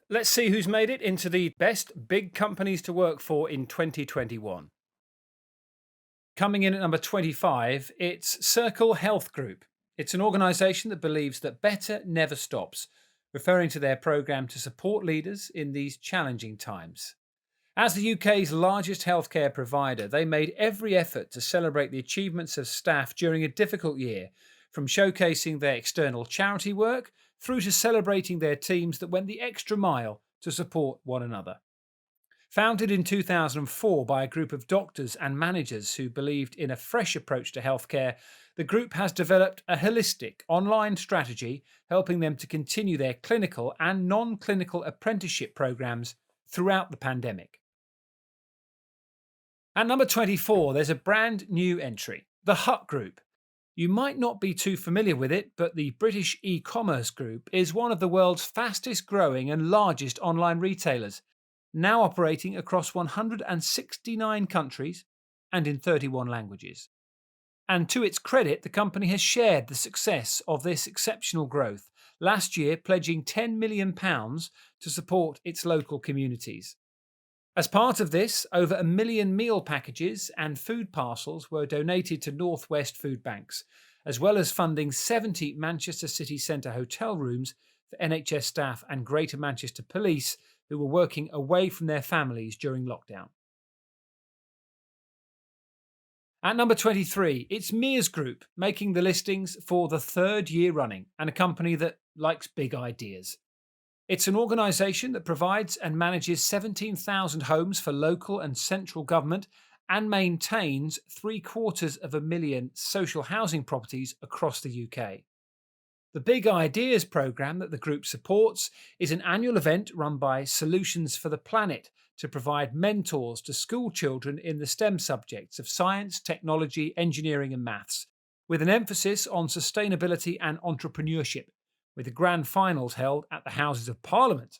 Let's see who's made it into the best big companies to work for in 2021. Coming in at number 25, it's Circle Health Group. It's an organisation that believes that better never stops, referring to their programme to support leaders in these challenging times. As the UK's largest healthcare provider, they made every effort to celebrate the achievements of staff during a difficult year, from showcasing their external charity work through to celebrating their teams that went the extra mile to support one another. Founded in 2004 by a group of doctors and managers who believed in a fresh approach to healthcare, the group has developed a holistic online strategy helping them to continue their clinical and non clinical apprenticeship programs throughout the pandemic. At number 24, there's a brand new entry, the Hut Group. You might not be too familiar with it, but the British e commerce group is one of the world's fastest growing and largest online retailers, now operating across 169 countries and in 31 languages. And to its credit, the company has shared the success of this exceptional growth, last year pledging £10 million to support its local communities. As part of this, over 1 million meal packages and food parcels were donated to Northwest Food Banks, as well as funding 70 Manchester City Centre hotel rooms for NHS staff and Greater Manchester Police who were working away from their families during lockdown. At number 23, it's Mears Group, making the listings for the third year running, and a company that likes big ideas. It's an organisation that provides and manages 17,000 homes for local and central government and maintains 750,000 social housing properties across the UK. The Big Ideas programme that the group supports is an annual event run by Solutions for the Planet to provide mentors to school children in the STEM subjects of science, technology, engineering, and maths, with an emphasis on sustainability and entrepreneurship, with the grand finals held at the Houses of Parliament.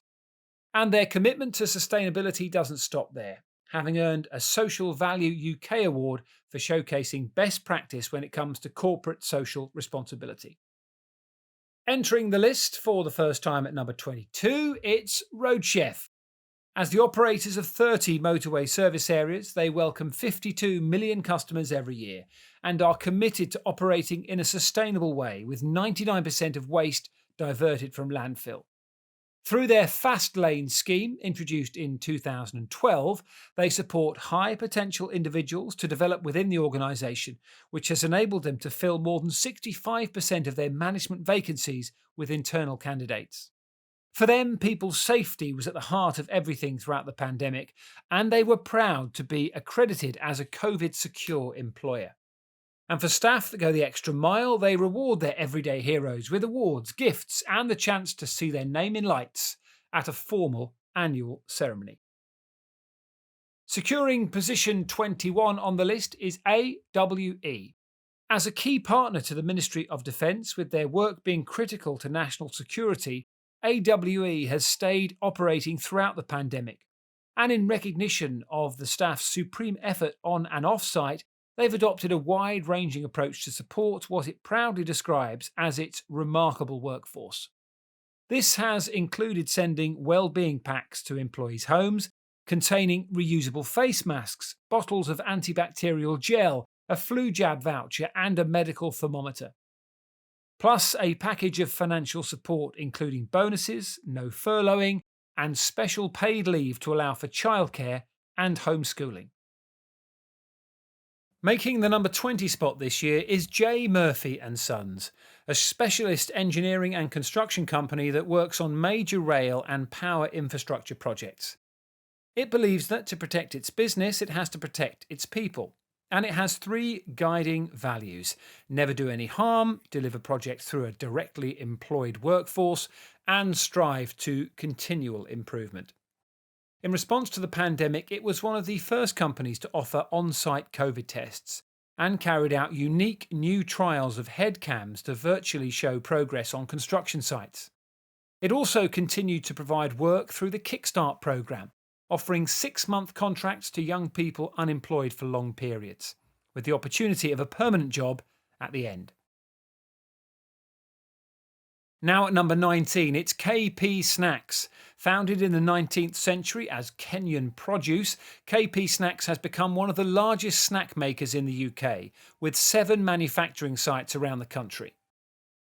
And their commitment to sustainability doesn't stop there, having earned a Social Value UK award for showcasing best practice when it comes to corporate social responsibility. Entering the list for the first time at number 22, it's Roadchef. As the operators of 30 motorway service areas, they welcome 52 million customers every year and are committed to operating in a sustainable way, with 99% of waste diverted from landfill. Through their Fast Lane scheme, introduced in 2012, they support high potential individuals to develop within the organisation, which has enabled them to fill more than 65% of their management vacancies with internal candidates. For them, people's safety was at the heart of everything throughout the pandemic, and they were proud to be accredited as a COVID-secure employer. And for staff that go the extra mile, they reward their everyday heroes with awards, gifts, and the chance to see their name in lights at a formal annual ceremony. Securing position 21 on the list is AWE. As a key partner to the Ministry of Defence, with their work being critical to national security, AWE has stayed operating throughout the pandemic. And in recognition of the staff's supreme effort on and off-site, they've adopted a wide-ranging approach to support what it proudly describes as its remarkable workforce. This has included sending well-being packs to employees' homes, containing reusable face masks, bottles of antibacterial gel, a flu jab voucher, and a medical thermometer. Plus a package of financial support including bonuses, no furloughing, and special paid leave to allow for childcare and homeschooling. Making the number 20 spot this year is J. Murphy and Sons, a specialist engineering and construction company that works on major rail and power infrastructure projects. It believes that to protect its business, it has to protect its people. And it has 3 guiding values: never do any harm, deliver projects through a directly employed workforce, and strive to continual improvement. In response to the pandemic, it was one of the first companies to offer on-site COVID tests and carried out unique new trials of headcams to virtually show progress on construction sites. It also continued to provide work through the Kickstart programme, offering 6-month contracts to young people unemployed for long periods, with the opportunity of a permanent job at the end. Now at number 19, it's KP Snacks. Founded in the 19th century as Kenyan Produce, KP Snacks has become one of the largest snack makers in the UK, with 7 manufacturing sites around the country.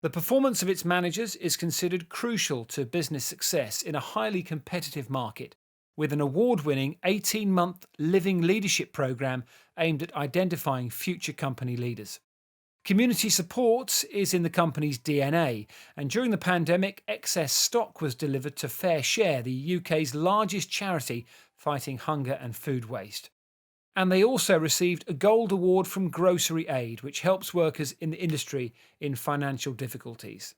The performance of its managers is considered crucial to business success in a highly competitive market, with an award-winning 18-month living leadership program aimed at identifying future company leaders. Community support is in the company's DNA, and during the pandemic, excess stock was delivered to Fair Share, the UK's largest charity fighting hunger and food waste. And they also received a gold award from Grocery Aid, which helps workers in the industry in financial difficulties.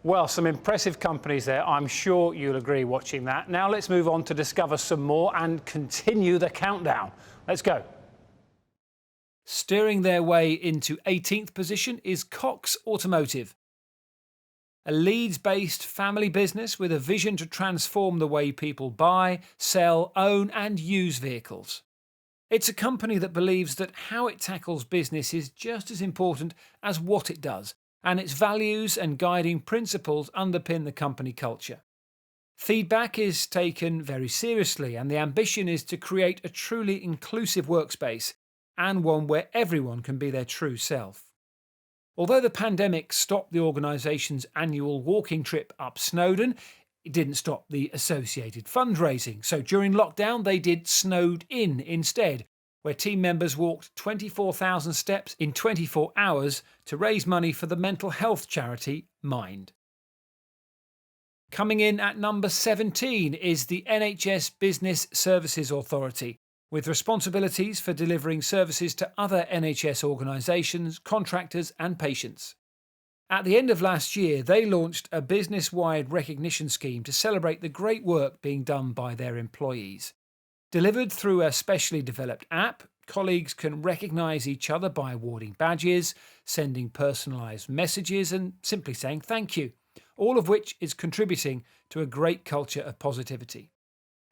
Well, some impressive companies there. I'm sure you'll agree watching that. Now let's move on to discover some more and continue the countdown. Let's go. Steering their way into 18th position is Cox Automotive, a Leeds-based family business with a vision to transform the way people buy, sell, own and use vehicles. It's a company that believes that how it tackles business is just as important as what it does, and its values and guiding principles underpin the company culture. Feedback is taken very seriously, and the ambition is to create a truly inclusive workspace and one where everyone can be their true self. Although the pandemic stopped the organisation's annual walking trip up Snowdon, it didn't stop the associated fundraising. So during lockdown, they did Snowed In instead, where team members walked 24,000 steps in 24 hours to raise money for the mental health charity Mind. Coming in at number 17 is the NHS Business Services Authority, with responsibilities for delivering services to other NHS organisations, contractors and patients. At the end of last year, they launched a business-wide recognition scheme to celebrate the great work being done by their employees. Delivered through a specially developed app, colleagues can recognise each other by awarding badges, sending personalised messages and simply saying thank you, all of which is contributing to a great culture of positivity.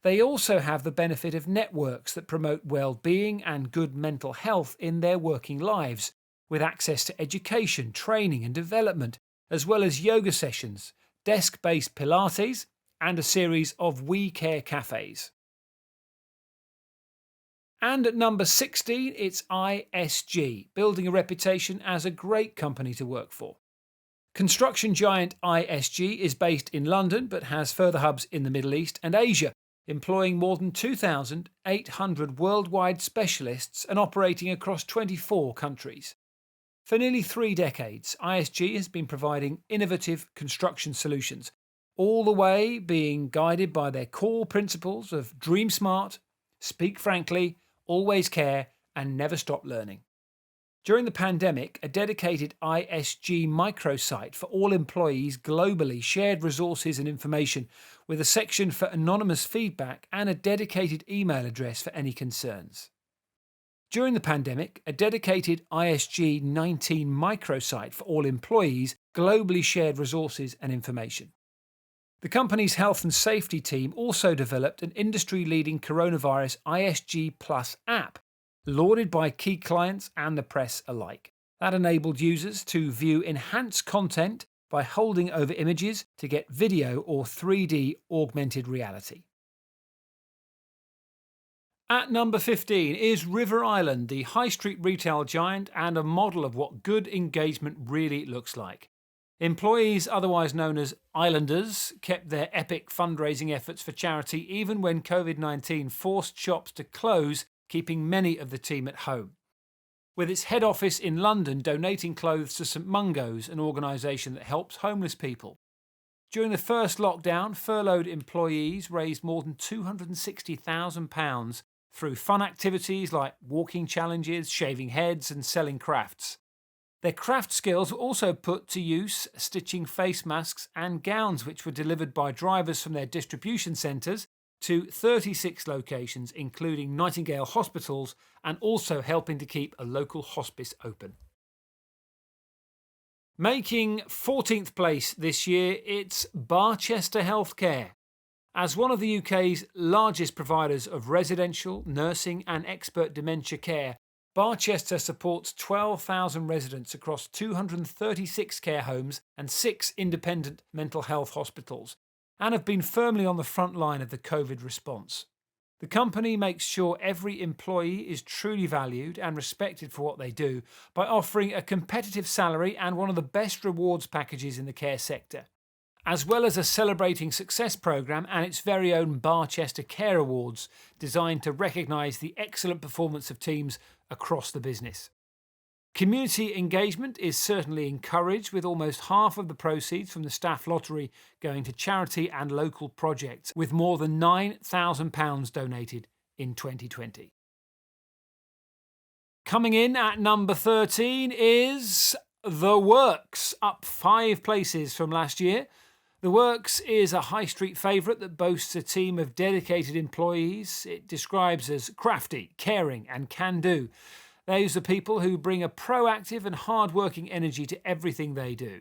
They also have the benefit of networks that promote well-being and good mental health in their working lives, with access to education, training and development, as well as yoga sessions, desk-based Pilates, and a series of We Care cafes. And at number 16, it's ISG, building a reputation as a great company to work for. Construction giant ISG is based in London but has further hubs in the Middle East and Asia, employing more than 2,800 worldwide specialists and operating across 24 countries. For nearly 3 decades, ISG has been providing innovative construction solutions, all the way being guided by their core principles of dream smart, speak frankly, always care, and never stop learning. During the pandemic, a dedicated ISG microsite for all employees globally shared resources and information, with a section for anonymous feedback and a dedicated email address for any concerns. During the pandemic, a dedicated ISG 19 microsite for all employees globally shared resources and information. The company's health and safety team also developed an industry-leading coronavirus ISG Plus app, lauded by key clients and the press alike. That enabled users to view enhanced content by holding over images to get video or 3D augmented reality. At number 15 is River Island, the high street retail giant and a model of what good engagement really looks like. Employees, otherwise known as Islanders, kept their epic fundraising efforts for charity even when COVID-19 forced shops to close, keeping many of the team at home. With its head office in London donating clothes to St Mungo's, an organisation that helps homeless people. During the first lockdown, furloughed employees raised more than £260,000 through fun activities like walking challenges, shaving heads and selling crafts. Their craft skills were also put to use stitching face masks and gowns, which were delivered by drivers from their distribution centres to 36 locations, including Nightingale hospitals, and also helping to keep a local hospice open. Making 14th place this year, it's Barchester Healthcare. As one of the UK's largest providers of residential, nursing and expert dementia care, Barchester supports 12,000 residents across 236 care homes and 6 independent mental health hospitals, and have been firmly on the front line of the COVID response. The company makes sure every employee is truly valued and respected for what they do by offering a competitive salary and one of the best rewards packages in the care sector, as well as a Celebrating Success programme and its very own Barchester Care Awards, designed to recognise the excellent performance of teams across the business. Community engagement is certainly encouraged, with almost half of the proceeds from the staff lottery going to charity and local projects, with more than £9,000 donated in 2020. Coming in at number 13 is The Works, up 5 places from last year. The Works is a high street favourite that boasts a team of dedicated employees. It describes as crafty, caring and can-do. Those are people who bring a proactive and hard-working energy to everything they do.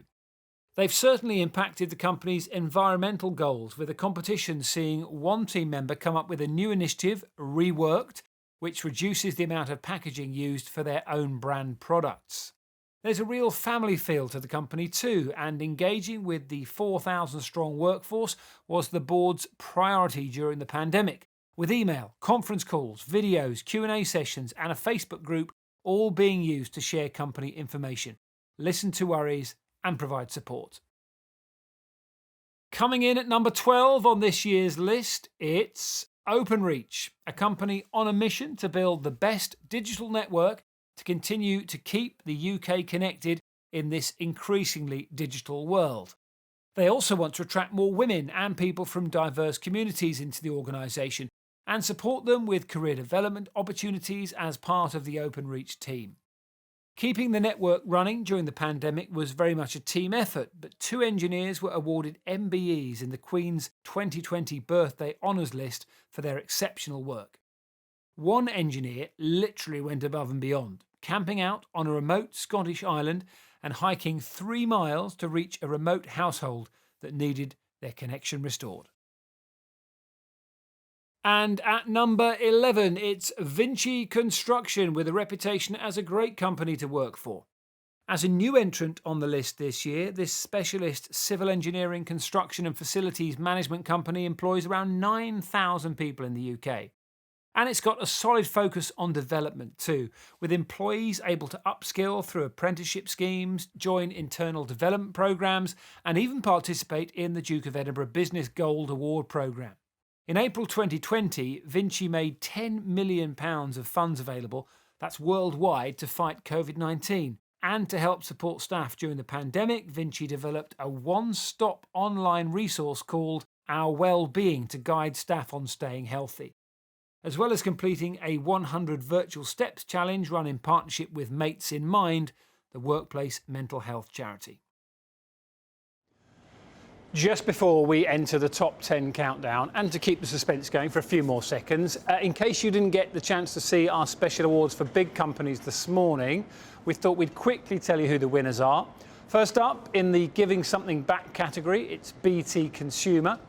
They've certainly impacted the company's environmental goals, with a competition seeing one team member come up with a new initiative, Reworked, which reduces the amount of packaging used for their own brand products. There's a real family feel to the company too, and engaging with the 4,000-strong workforce was the board's priority during the pandemic, with email, conference calls, videos, Q&A sessions and a Facebook group all being used to share company information, listen to worries and provide support. Coming in at number 12 on this year's list, it's Openreach, a company on a mission to build the best digital network to continue to keep the UK connected in this increasingly digital world. They also want to attract more women and people from diverse communities into the organisation and support them with career development opportunities as part of the Openreach team. Keeping the network running during the pandemic was very much a team effort, but 2 engineers were awarded MBEs in the Queen's 2020 birthday honours list for their exceptional work. One engineer literally went above and beyond, camping out on a remote Scottish island and hiking 3 miles to reach a remote household that needed their connection restored. And at number 11, it's Vinci Construction, with a reputation as a great company to work for. As a new entrant on the list this year, this specialist civil engineering, construction and facilities management company employs around 9,000 people in the UK. And it's got a solid focus on development too, with employees able to upskill through apprenticeship schemes, join internal development programmes and even participate in the Duke of Edinburgh Business Gold Award programme. In April 2020, Vinci made £10 million of funds available, that's worldwide, to fight COVID-19. And to help support staff during the pandemic, Vinci developed a one-stop online resource called Our Wellbeing to guide staff on staying healthy, as well as completing a 100 Virtual Steps challenge run in partnership with Mates in Mind, the workplace mental health charity. Just before we enter the top 10 countdown, and to keep the suspense going for a few more seconds, in case you didn't get the chance to see our special awards for big companies this morning, we thought we'd quickly tell you who the winners are. First up, in the Giving Something Back category, it's BT Consumer.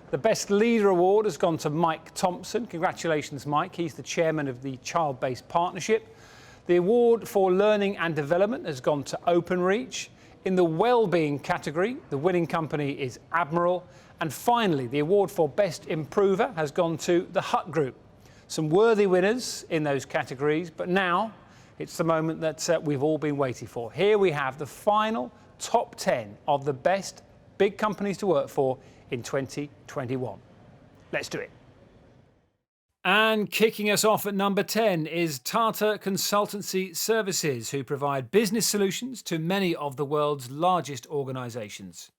The Best Leader Award has gone to Mike Thompson. Congratulations, Mike. He's the chairman of the Child-Based Partnership. The award for Learning and Development has gone to Openreach. In the Wellbeing category, the winning company is Admiral. And finally, the award for Best Improver has gone to the Hut Group. Some worthy winners in those categories, but now it's the moment that we've all been waiting for. Here we have the final top 10 of the best big companies to work for in 2021. Let's do it. And kicking us off at number 10 is Tata Consultancy Services, who provide business solutions to many of the world's largest organisations.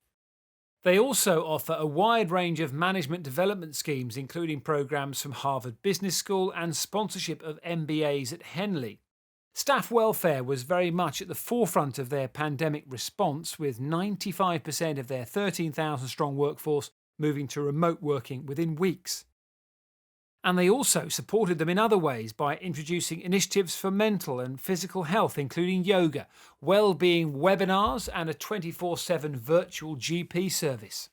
They also offer a wide range of management development schemes, including programmes from Harvard Business School and sponsorship of MBAs at Henley. Staff welfare was very much at the forefront of their pandemic response, with 95% of their 13,000-strong workforce moving to remote working within weeks. And they also supported them in other ways by introducing initiatives for mental and physical health, including yoga, well-being webinars and a 24/7 virtual GP service.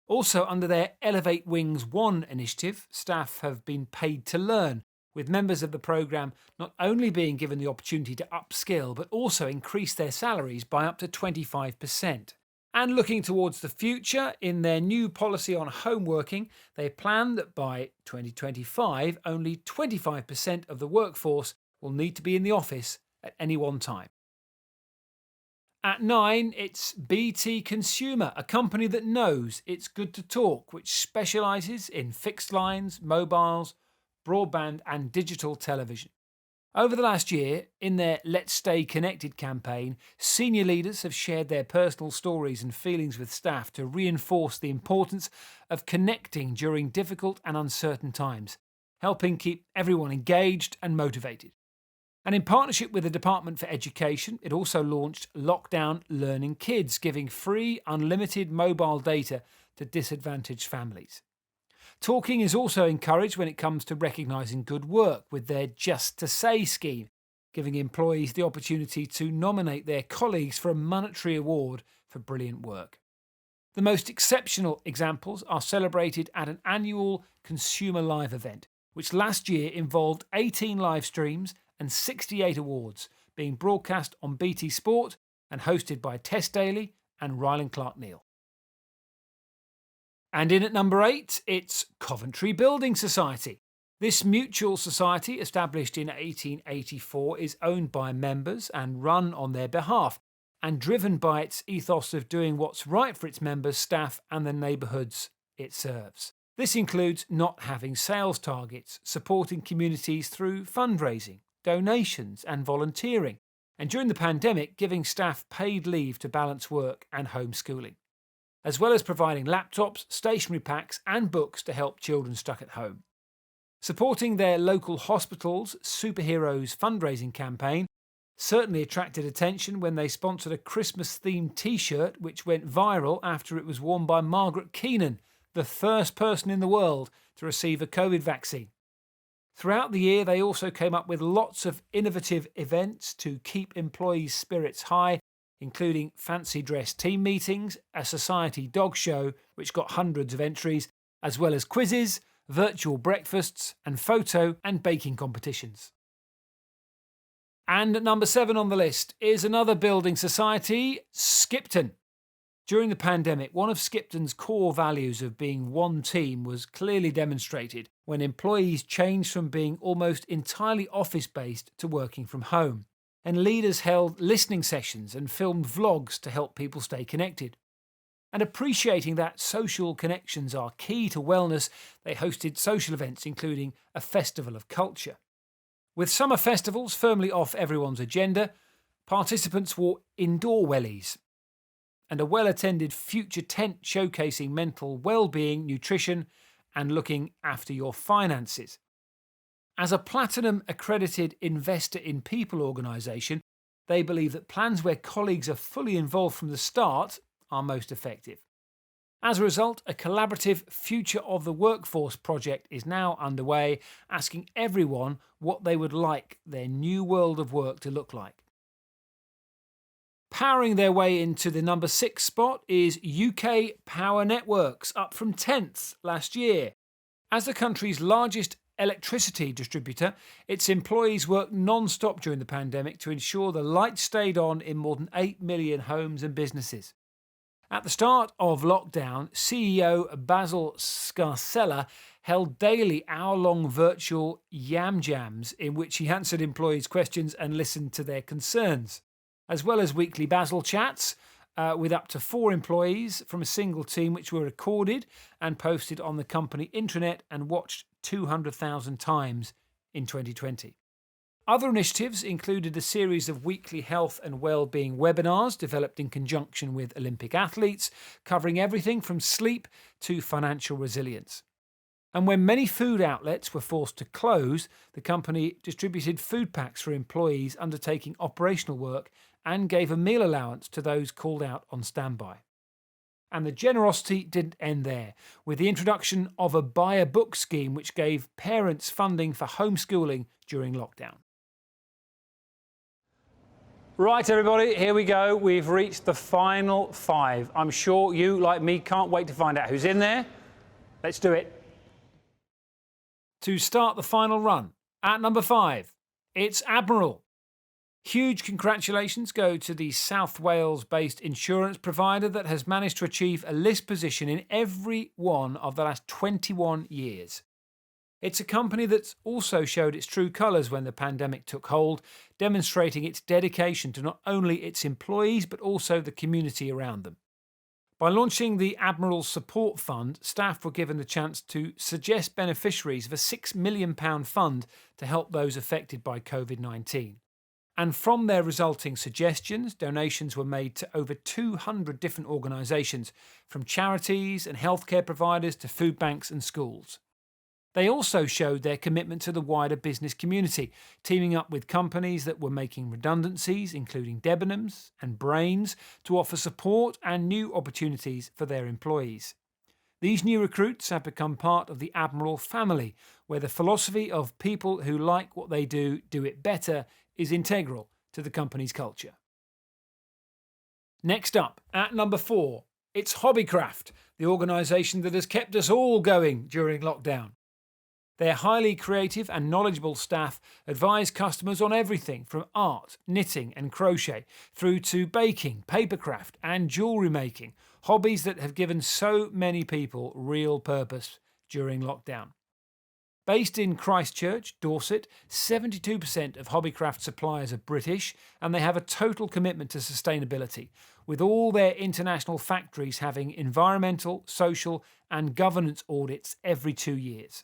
Also, under their Elevate Wings 1 initiative, staff have been paid to learn, with members of the programme not only being given the opportunity to upskill, but also increase their salaries by up to 25%. And looking towards the future, in their new policy on home working, they plan that by 2025, only 25% of the workforce will need to be in the office at any one time. At 9, it's BT Consumer, a company that knows it's good to talk, which specialises in fixed lines, mobiles, broadband and digital television. Over the last year, in their Let's Stay Connected campaign, senior leaders have shared their personal stories and feelings with staff to reinforce the importance of connecting during difficult and uncertain times, helping keep everyone engaged and motivated. And in partnership with the Department for Education, it also launched Lockdown Learning Kids, giving free, unlimited mobile data to disadvantaged families. Talking is also encouraged when it comes to recognising good work with their Just to Say scheme, giving employees the opportunity to nominate their colleagues for a monetary award for brilliant work. The most exceptional examples are celebrated at an annual Consumer Live event, which last year involved 18 live streams and 68 awards, being broadcast on BT Sport and hosted by Tess Daly and Ryland Clark Neal. And in at number 8, it's Coventry Building Society. This mutual society, established in 1884, is owned by members and run on their behalf, and driven by its ethos of doing what's right for its members, staff and the neighbourhoods it serves. This includes not having sales targets, supporting communities through fundraising, donations and volunteering, and during the pandemic giving staff paid leave to balance work and homeschooling, as well as providing laptops, stationery packs and books to help children stuck at home. Supporting their local hospital's Superheroes fundraising campaign certainly attracted attention when they sponsored a Christmas-themed t-shirt which went viral after it was worn by Margaret Keenan, the first person in the world to receive a COVID vaccine. Throughout the year, they also came up with lots of innovative events to keep employees' spirits high, including fancy dress team meetings, a society dog show, which got hundreds of entries, as well as quizzes, virtual breakfasts, and photo and baking competitions. And at number 7 on the list is another building society, Skipton. During the pandemic, one of Skipton's core values of being one team was clearly demonstrated when employees changed from being almost entirely office-based to working from home, and leaders held listening sessions and filmed vlogs to help people stay connected. And appreciating that social connections are key to wellness, they hosted social events including a festival of culture. With summer festivals firmly off everyone's agenda, participants wore indoor wellies, and a well-attended future tent showcasing mental well-being, nutrition and looking after your finances. As a platinum accredited Investor in People organisation, they believe that plans where colleagues are fully involved from the start are most effective. As a result, a collaborative Future of the Workforce project is now underway, asking everyone what they would like their new world of work to look like. Powering their way into the number 6 spot is UK Power Networks, up from 10th last year. As the country's largest electricity distributor, its employees worked non-stop during the pandemic to ensure the lights stayed on in more than 8 million homes and businesses. At the start of lockdown, CEO Basil Scarcella held daily hour-long virtual Yam Jams in which he answered employees' questions and listened to their concerns, as well as weekly Basil chats with up to 4 employees from a single team, which were recorded and posted on the company intranet and watched 200,000 times in 2020. Other initiatives included a series of weekly health and well-being webinars developed in conjunction with Olympic athletes, covering everything from sleep to financial resilience. And when many food outlets were forced to close, the company distributed food packs for employees undertaking operational work and gave a meal allowance to those called out on standby. And the generosity didn't end there, with the introduction of a buy a book scheme which gave parents funding for homeschooling during lockdown. Right, everybody, here we go. We've reached the final 5. I'm sure you, like me, can't wait to find out who's in there. Let's do it. To start the final run, At number 5, it's Admiral. Huge congratulations go to the South Wales-based insurance provider that has managed to achieve a list position in every one of the last 21 years. It's a company that's also showed its true colours when the pandemic took hold, demonstrating its dedication to not only its employees but also the community around them. By launching the Admiral Support Fund, staff were given the chance to suggest beneficiaries of a £6 million fund to help those affected by COVID-19. And from their resulting suggestions, donations were made to over 200 different organisations, from charities and healthcare providers to food banks and schools. They also showed their commitment to the wider business community, teaming up with companies that were making redundancies, including Debenhams and Brains, to offer support and new opportunities for their employees. These new recruits have become part of the Admiral family, where the philosophy of people who like what they do it better is integral to the company's culture. Next up, at number 4, it's Hobbycraft, the organisation that has kept us all going during lockdown. Their highly creative and knowledgeable staff advise customers on everything from art, knitting and crochet, through to baking, papercraft and jewellery making, hobbies that have given so many people real purpose during lockdown. Based in Christchurch, Dorset, 72% of Hobbycraft suppliers are British, and they have a total commitment to sustainability, with all their international factories having environmental, social and governance audits every 2 years.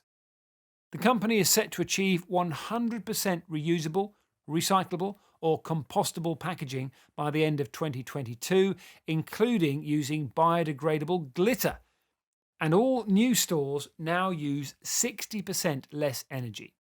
The company is set to achieve 100% reusable, recyclable or compostable packaging by the end of 2022, including using biodegradable glitter. And all new stores now use 60% less energy.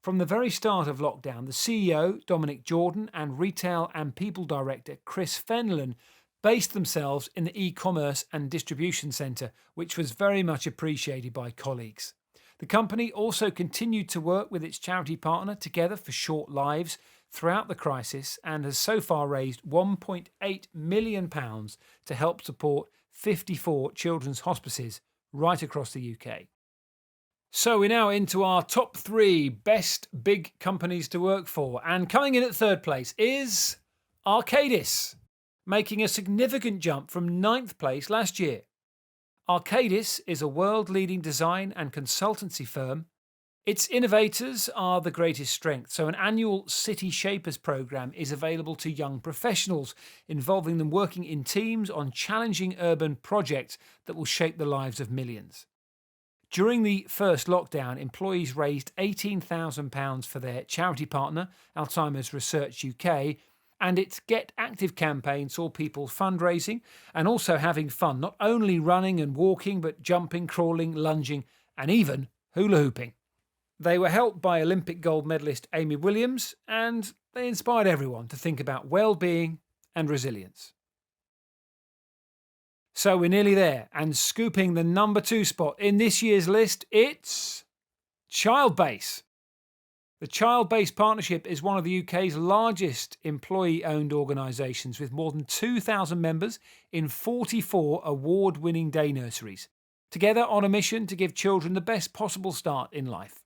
From the very start of lockdown, the CEO, Dominic Jordan, and Retail and People Director, Chris Fenlon, based themselves in the e-commerce and distribution centre, which was very much appreciated by colleagues. The company also continued to work with its charity partner Together for Short Lives throughout the crisis and has so far raised £1.8 million to help support 54 children's hospices right across the UK. So we're now into our top 3 best big companies to work for, and coming in at third place is Arcadis, making a significant jump from 9th place last year. Arcadis is a world-leading design and consultancy firm. Its innovators are the greatest strength, so an annual City Shapers programme is available to young professionals, involving them working in teams on challenging urban projects that will shape the lives of millions. During the first lockdown, employees raised £18,000 for their charity partner, Alzheimer's Research UK, and its Get Active campaign saw people fundraising and also having fun, not only running and walking, but jumping, crawling, lunging, and even hula hooping. They were helped by Olympic gold medalist Amy Williams, and they inspired everyone to think about well-being and resilience. So we're nearly there, and scooping the number 2 spot in this year's list, it's Childbase. The Childbase Partnership is one of the UK's largest employee-owned organisations, with more than 2,000 members in 44 award-winning day nurseries, together on a mission to give children the best possible start in life.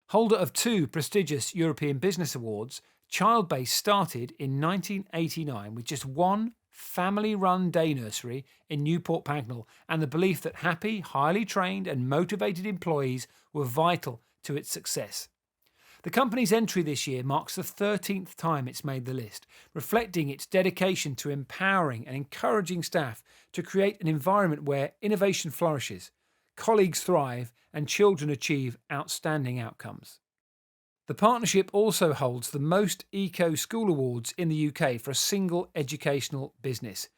Holder of 2 prestigious European Business Awards, Childbase started in 1989 with just one family-run day nursery in Newport Pagnell, and the belief that happy, highly trained and motivated employees were vital to its success. The company's entry this year marks the 13th time it's made the list, reflecting its dedication to empowering and encouraging staff to create an environment where innovation flourishes, colleagues thrive, and children achieve outstanding outcomes. The partnership also holds the most Eco School Awards in the UK for a single educational business,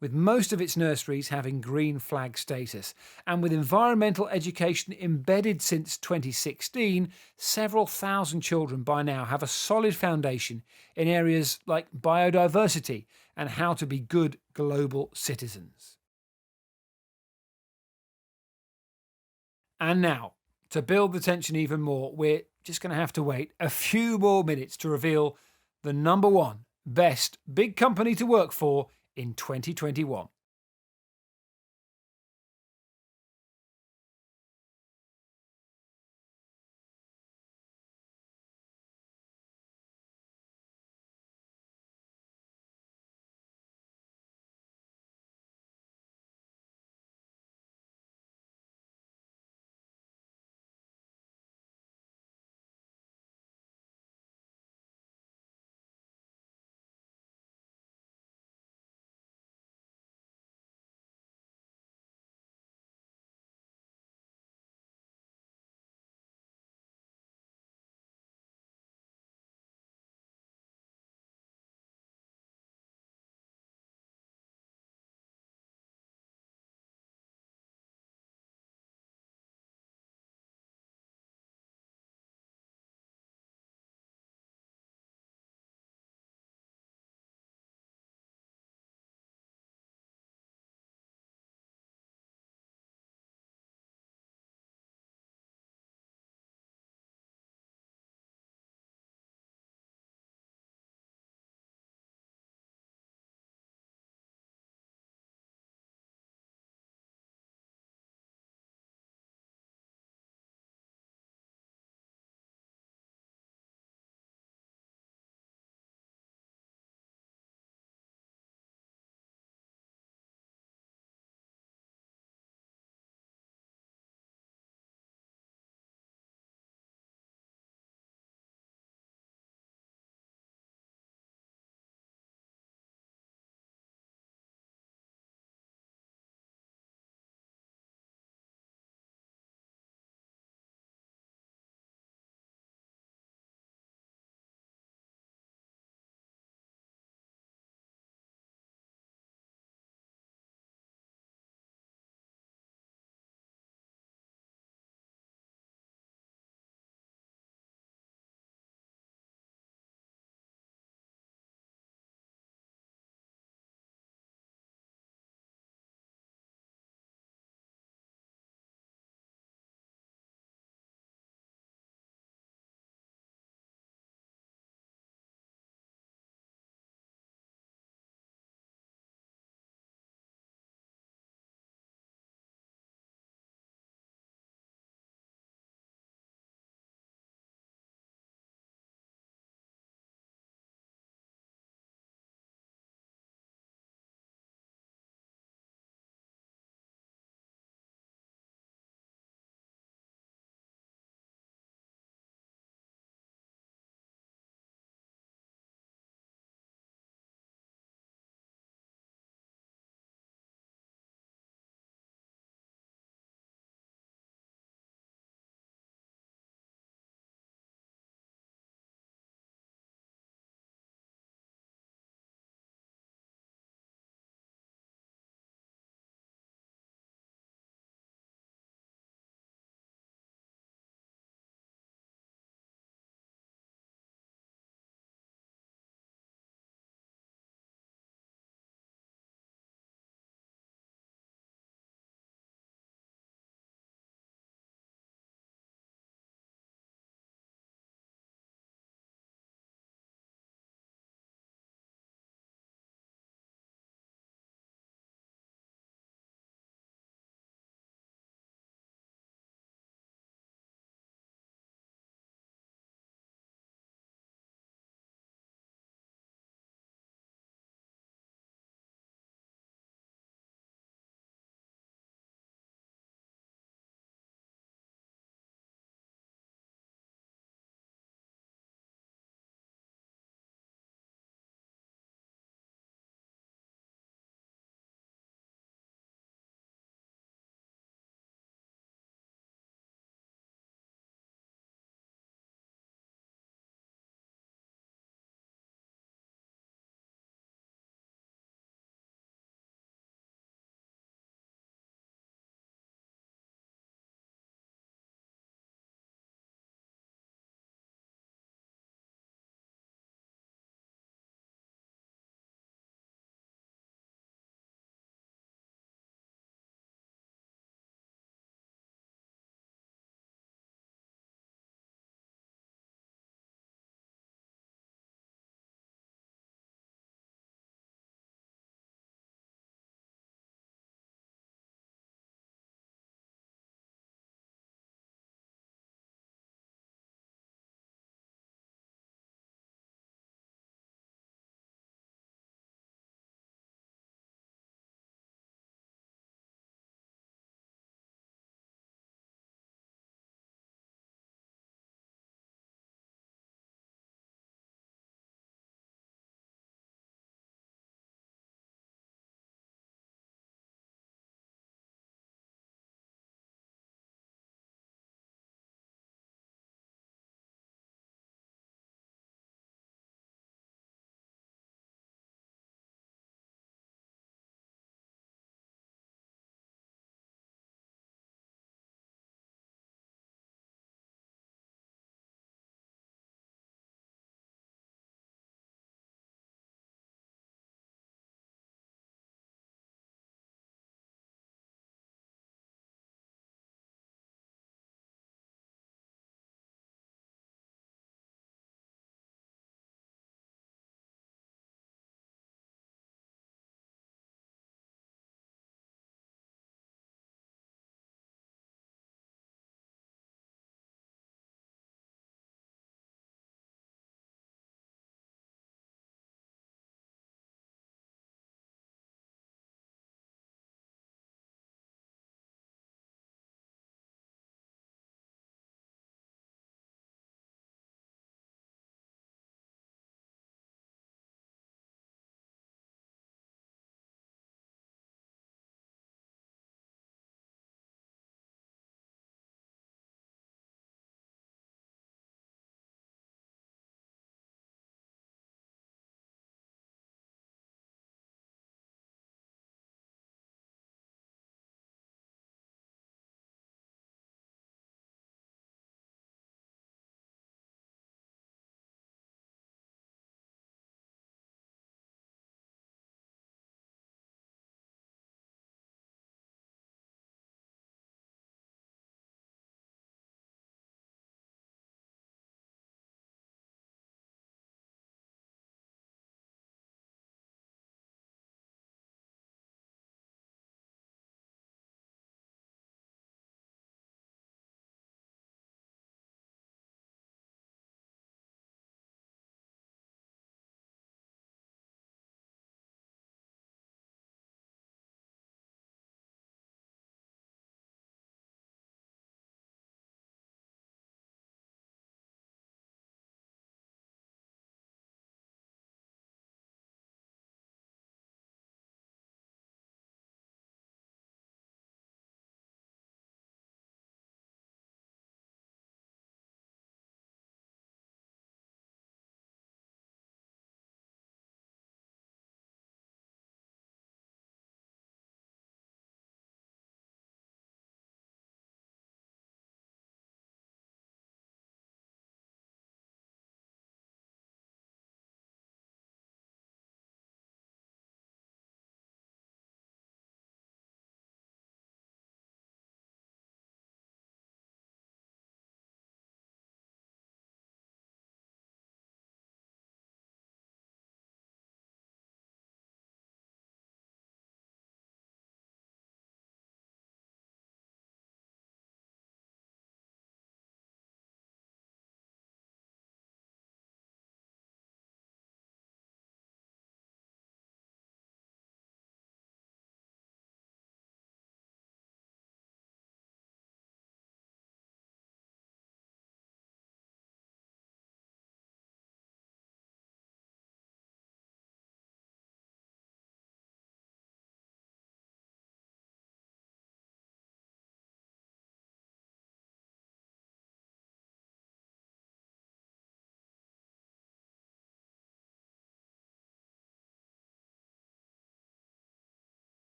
with most of its nurseries having green flag status. And with environmental education embedded since 2016, several thousand children by now have a solid foundation in areas like biodiversity and how to be good global citizens. And now, to build the tension even more, we're just going to have to wait a few more minutes to reveal the number 1 best big company to work for in 2021.